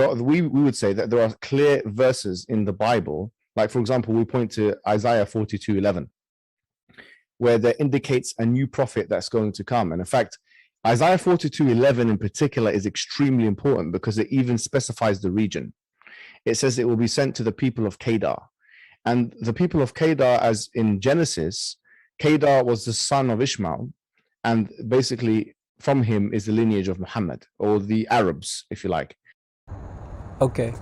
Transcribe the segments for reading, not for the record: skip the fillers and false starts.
we would say that there are clear verses in the Bible, like for example, we point to Isaiah 42:11, where there indicates a new prophet that's going to come. And in fact, Isaiah 42:11 in particular is extremely important because it even specifies the region. It says it will be sent to the people of Kedar. And the people of Kedar, as in Genesis, Kedar was the son of Ishmael, and basically from him is the lineage of Muhammad, or the Arabs, if you like. Okay,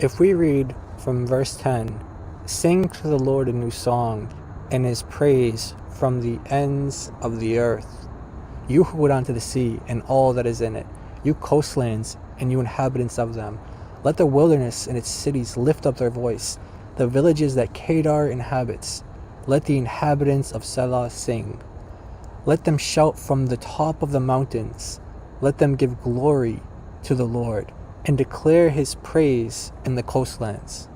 if we read from verse 10, sing to the Lord a new song, and his praise from the ends of the earth. You who go down to the sea and all that is in it, you coastlands and you inhabitants of them. Let the wilderness and its cities lift up their voice, the villages that Kedar inhabits. Let the inhabitants of Selah sing. Let them shout from the top of the mountains. Let them give glory to the Lord and declare his praise in the coastlands.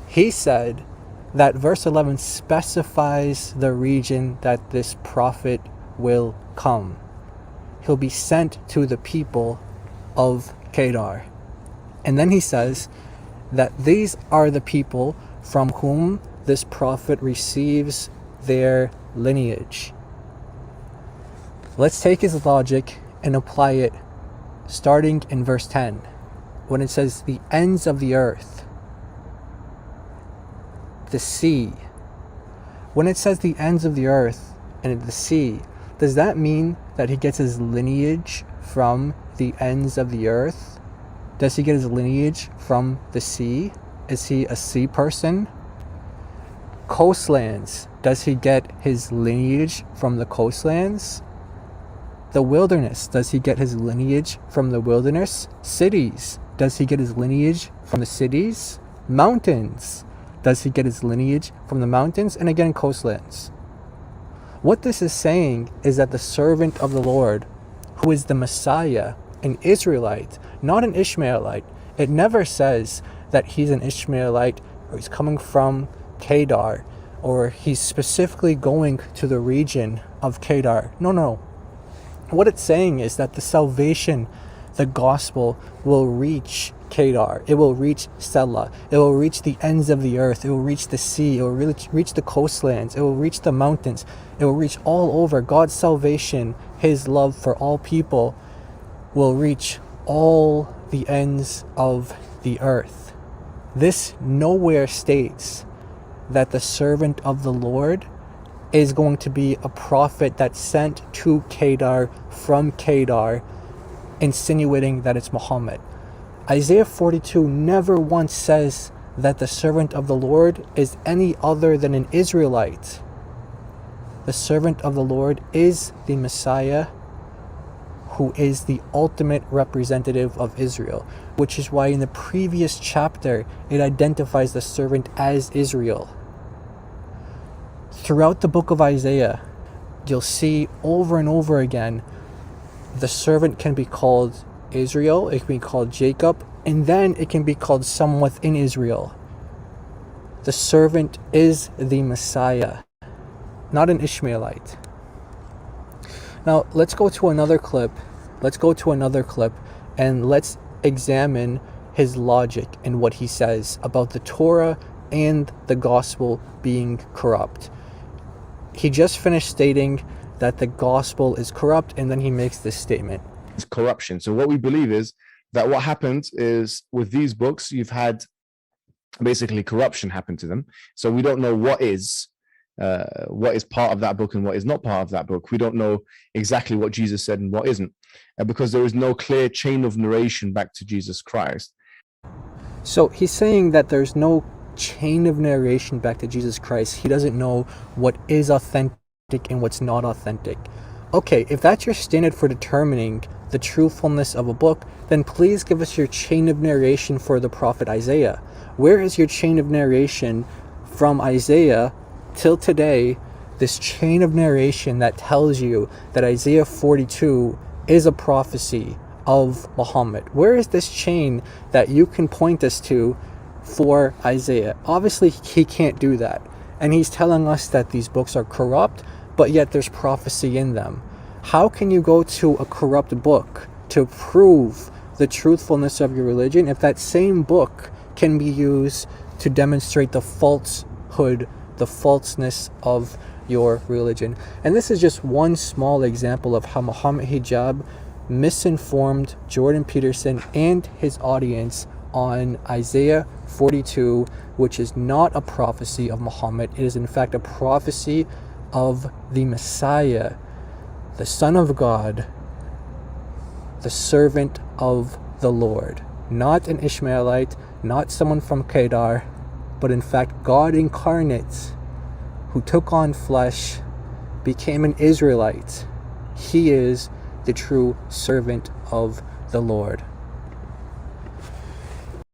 He said that verse 11 specifies the region that this prophet will come. He'll be sent to the people of Kedar. And then he says that these are the people from whom this prophet receives their lineage. Let's take his logic and apply it starting in verse 10, when it says the ends of the earth, the sea. When it says the ends of the earth and the sea, does that mean that he gets his lineage from the ends of the earth? Does he get his lineage from the sea? Is he a sea person? Coastlands, does he get his lineage from the coastlands? The wilderness, does he get his lineage from the wilderness? Cities, does he get his lineage from the cities? Mountains, does he get his lineage from the mountains? And again, coastlands. What this is saying is that the servant of the Lord, who is the Messiah, an Israelite, not an Ishmaelite. It never says that he's an Ishmaelite or he's coming from Kedar or he's specifically going to the region of Kedar. No. What it's saying is that the salvation, the gospel, will reach Kedar. It will reach Selah. It will reach the ends of the earth. It will reach the sea. It will reach the coastlands. It will reach the mountains. It will reach all over. God's salvation, his love for all people, will reach all the ends of the earth. This nowhere states that the servant of the Lord is going to be a prophet that's sent to Kedar from Kedar, insinuating that it's Muhammad. Isaiah 42 never once says that the servant of the Lord is any other than an Israelite. The servant of the Lord is the Messiah, who is the ultimate representative of Israel, which is why in the previous chapter it identifies the servant as Israel. Throughout the book of Isaiah, you'll see over and over again the servant can be called Israel, it can be called Jacob, and then it can be called someone within Israel. The servant is the Messiah, not an Ishmaelite. Now, let's go to another clip. And let's examine his logic and what he says about the Torah and the gospel being corrupt. He just finished stating that the gospel is corrupt, and then he makes this statement. It's corruption. So what we believe is that what happens is with these books, you've had basically corruption happen to them. So we don't know what is part of that book and what is not part of that book. We don't know exactly what Jesus said and what isn't, because there is no clear chain of narration back to Jesus Christ. So he's saying that there's no chain of narration back to Jesus Christ. He doesn't know what is authentic and what's not authentic. Okay, if that's your standard for determining the truthfulness of a book, then please give us your chain of narration for the prophet Isaiah. Where is your chain of narration from Isaiah till today, this chain of narration that tells you that Isaiah 42 is a prophecy of Muhammad? Where is this chain that you can point us to for Isaiah? Obviously, he can't do that. And he's telling us that these books are corrupt, but yet there's prophecy in them. How can you go to a corrupt book to prove the truthfulness of your religion if that same book can be used to demonstrate the falsehood, the falseness of your religion? And this is just one small example of how Muhammad Hijab misinformed Jordan Peterson and his audience on Isaiah 42, which is not a prophecy of Muhammad. It is in fact a prophecy of the Messiah, the Son of God, the servant of the Lord. Not an Ishmaelite, not someone from Kedar, but in fact God incarnate, who took on flesh, became an Israelite. He is the true servant of the Lord.